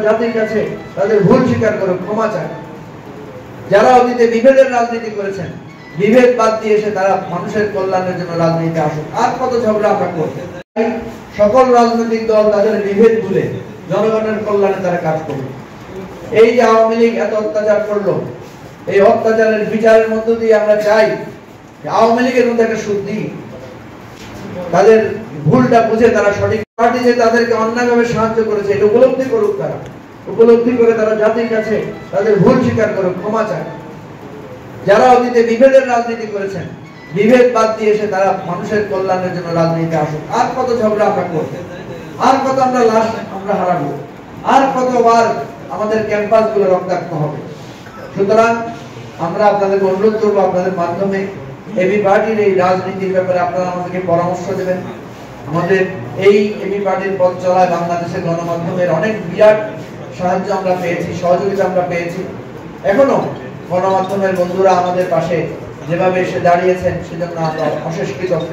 জাতির কাছে তাদের ভুল স্বীকার করে ক্ষমা চায়। যারা অতীতে বিভেদের রাজনীতি করেছেন, বিভেদ বাদ দিয়ে এসে তারা মানুষের কল্যাণের জন্য রাজনীতিতে আসুক। আর কত ঝগড়া আমরা করব? সকল রাজনৈতিক দল তাদের বিভেদ ভুলে জনগণের কল্যাণে তারা কাজ করবে। এই যে আওয়ামী লীগ এত অত্যাচার করলো, এই অত্যাচারের বিচারের মধ্য দিয়ে আমরা চাই আওয়ামী লীগের মধ্যে একটা শুদ্ধি, তাদের ভুলটা বুঝে তারা সঠিক পার্টি যে তাদেরকে অন্যায়ভাবে সাহায্য করেছে এটা উপলব্ধি করুক, তারা উপলব্ধি করে তারা জাতির কাছে তাদের ভুল স্বীকার করে ক্ষমা চায়। যারা অতীতে বিভেদের রাজনীতি করেছেন, বিভেদ বাদ দিয়ে এসে তারা মানুষের কল্যাণের জন্য রাজনীতিতে আসুক। আর কত ঝগড়া আমরা করব? আর কত আমরা লাশ আমরা হারাবো? আর কতবার আমাদের ক্যাম্পাস গুলো রক্তাক্ত হবে? সুতরাং আমরা আপনাদের অনুরোধ করবো, আপনাদের মাধ্যমে এবি পার্টির এই রাজনীতির ব্যাপারে আপনারা আমাদেরকে পরামর্শ দেবেন। আমাদের এই এবি পার্টির পথ চলায় বাংলাদেশের গণমাধ্যমের অনেক বিরাট সাহায্য আমরা পেয়েছি, সহযোগিতা আমরা পেয়েছি। এখনো গণমাধ্যমের বন্ধুরা আমাদের পাশে যেভাবে এসে দাঁড়িয়েছেন সেজন্য আমরা অশেষ কৃতজ্ঞ।